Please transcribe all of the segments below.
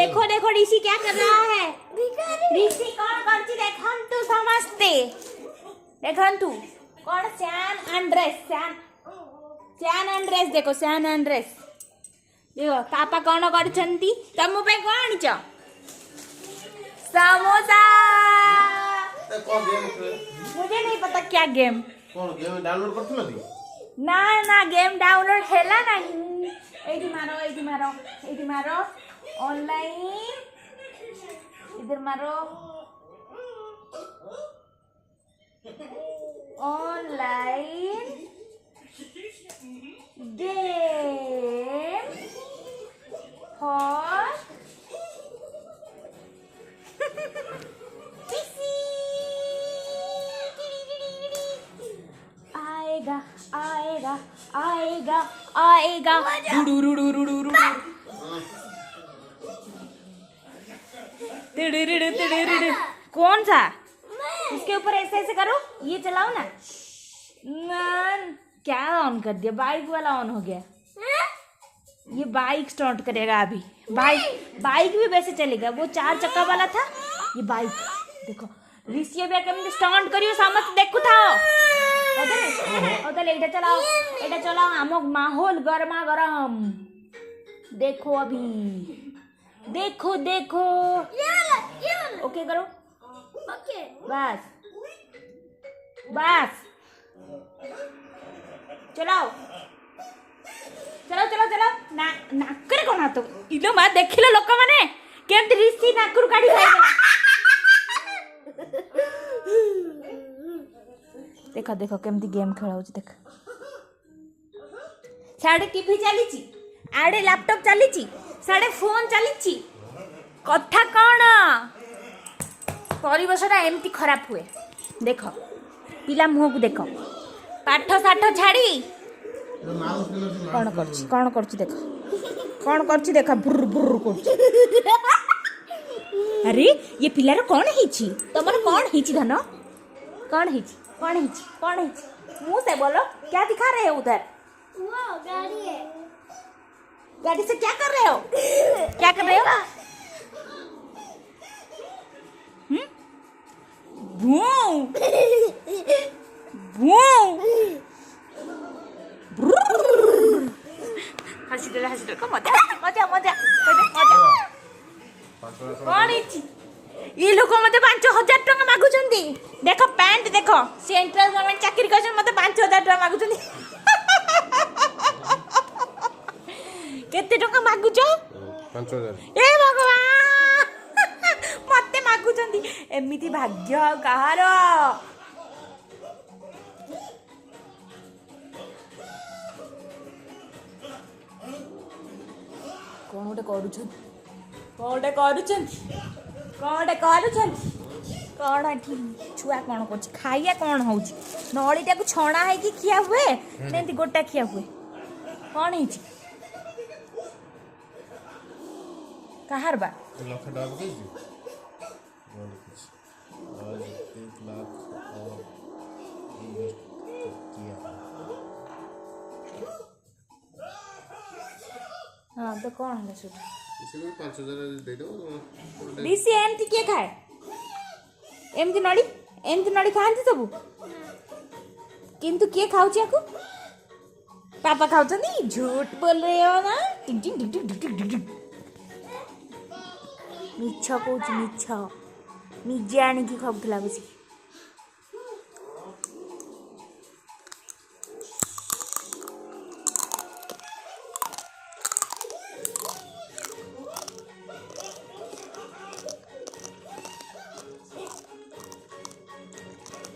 देखो देखो ऋषि क्या कर रहा है। ऋषि कौन करची देखंतु समस्ते देखंतु कौन सैन एंड्रेस देखो सैन एंड्रेस देखो पापा कौन करछंती तम पे कौन आनिच समोसा। कौन गेम मुझे नहीं पता क्या गेम कौन गेम डाउनलोड करथिलो ती ना ना गेम डाउनलोड हैला नहीं। एठी मारो ऑनलाइन इधर मारो ऑनलाइन गेम फॉर आएगा आएगा आएगा आएगा कौन सा इसके ऊपर ऐसे ऐसे करो ये चलाओ ना। क्या ऑन कर दिया बाइक वाला ऑन हो गया। ये बाइक स्टार्ट करेगा अभी। बाइक भी वैसे चलेगा वो 4 चक्का वाला था ये बाइक देखो ऋषि भी केमती स्टार्ट करियो समस्त देखु था ओदले एटा चलाओ आम माहौल गरमा गरम देखो अभी देखो देखो ओके करो ओके बस बस चलाओ चलो चलो चलो ना नाकरे कोना तो इलो मा देखिलो लोक माने केमती ऋषि नाकुर काढी खाइला। देखो देखो केमती गेम खेलाउची देख साडे टीवी चलीची आडे लैपटॉप चलीची साडे फोन चलीची कथा कौन परिवेशटा एमती खराब हुए। देख पिला मुह को देख पाठ साठ छाड़ी कौन करछि देख कौन करछि देख बुर बुर करछि। अरे ये पिलार कौन हिची तमर कौन हिची धन कौन हिची कौन हिची कौन हिची मुंह से बोलो क्या दिखा रहे हो उधर। वो गाड़ी है गाड़ी से क्या कर रहे हो क्या कर रहे हो। भूं भूं हसी दे को मजा मजा मजा मजा कौन हिची ये लोग मते 5000 टका मागुचंदी देख पैंट देख सेंट्रल गवर्नमेंट चाकरी करछन मते 5000 टका मागुचंदी केते टका मागुच 5000 ए भगवान मते मागुचंदी एमिति भाग्य कहार कोन छुआ कौन कर खाइया कौन हो नड़ीटा को छणा है कि खिया हुए नहीं गोटा खिया हुए कौन है कहार बा लाख डाल के और कुछ आज 1 लाख और किया हाँ तो कौन है सुट इसमें 5000 दे दो डीसी एमती के खाए एमती नड़ी खाती सब किंतु के खाऊची आकु पापा खाऊचंदी झूठ बोल रहे हो ना मिछ कौच मिछ निजे आनिकी खाऊला बस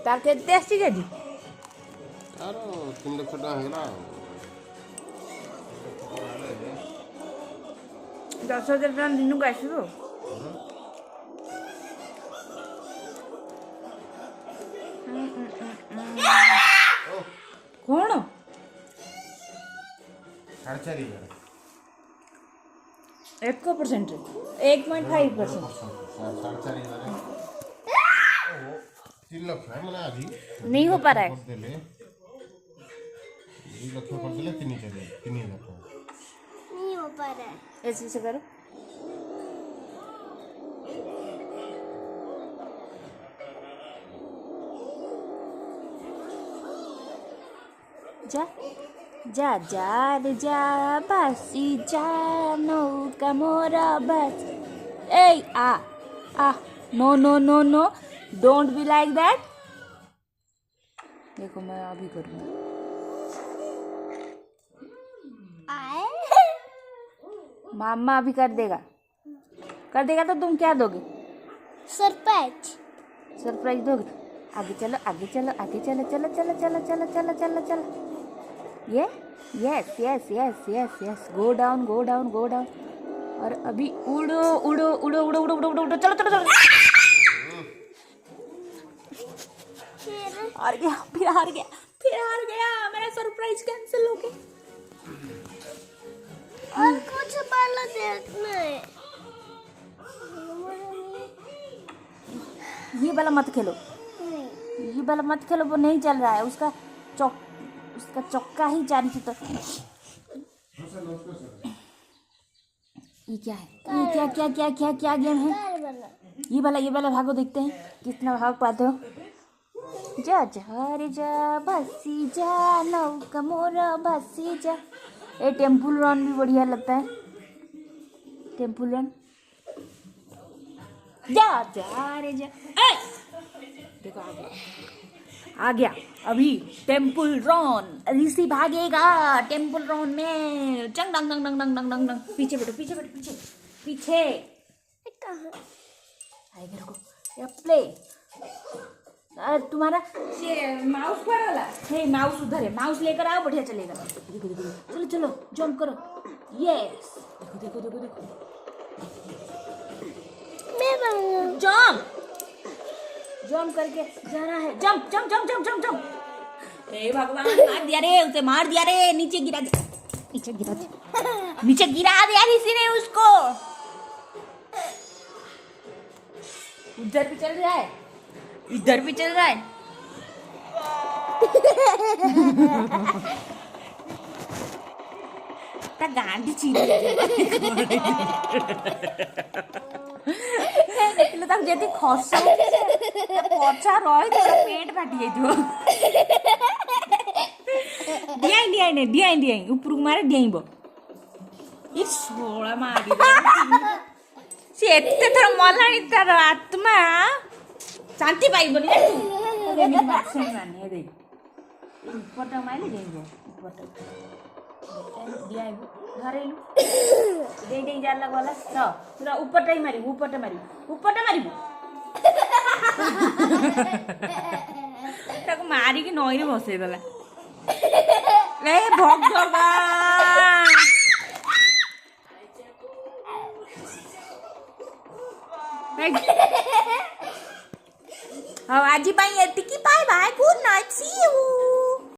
तार केते आसी गजी यार 3 लाख टका हेला 10,000 टका दिन को आसो कौन 4,500 1% 1.5% 4,500 3 लाख है मैंने अभी नहीं हो पा रहा है 2 लाख कर दिले 3 लाख नहीं हो पा रहा है ऐसे से करो जा जा जा रे जा बासी जा नौका मोरा बस ए आ no no no no don't be like that. देखो मैं अभी करूँगा। मामा अभी कर देगा तो तुम क्या दोगे? सरप्राइज दोगे। आगे चलो आगे चलो आगे चलो चलो चलो चलो चलो चलो चलो चलो ये yes yes yes yes yes go down go down go down और अभी उड़ो उड़ो उड़ो उड़ो उड़ो उड़ो उड़ो उड़ो चलो चलो चलो हार गया फिर हार गया मेरा सरप्राइज कैंसिल हो गया। और कुछ वाला देखना है। ये वाला मत खेलो ये वाला मत खेलो वो नहीं चल रहा है उसका चौका ही जानी थी। तो ये क्या है? ये क्या क्या क्या क्या क्या गेम है? ये वाला भागो देखते हैं कितना भाग पाते हो। जा जा रे जा बसी जा नौका मोरा बसी जा। ये टेम्पल रन भी बढ़िया लगता है। टेम्पल रन जा जा रे जा देखो आ गया अभी टेम्पल रन। ऋषि भागेगा टेम्पल रन में चंग डंग डंग डंग डंग डंग डंग डंग। पीछे बैठो पीछे बैठो पीछे पीछे आएगा रुको या प्ले। तुम्हारा माउस पर वाला है माउस उधर है माउस लेकर आओ बढ़िया चलेगा। देखो देखो चलो चलो जंप करो यस देखो देखो देखो देखो जंप जंप करके जाना है jump jump jump jump jump jump. हे भगवान मार दिया रे उसे मार दिया रे नीचे गिरा दिया नीचे गिरा दिया किसी ने उसको। उधर भी चल रहा है इधर भी चल रहा है। गांधी चीनी तक जेती खसा रही तो पेट फाटी जाइयो। डियाई ऊपर मारे डियाइब ये सोला मारी से एते थर मलानी तार आत्मा शांति पाइबनी ना तू एमिति मारछे माने दे ऊपरटा माइले जाइब ऊपरटा डियाइब धरेलु दे जाला वाला र पूरा ऊपरटा मारी ऊपरटा ताको मारी कि नई रे बसै देला। ए भगवान आज एतिकी bye bye good night see you.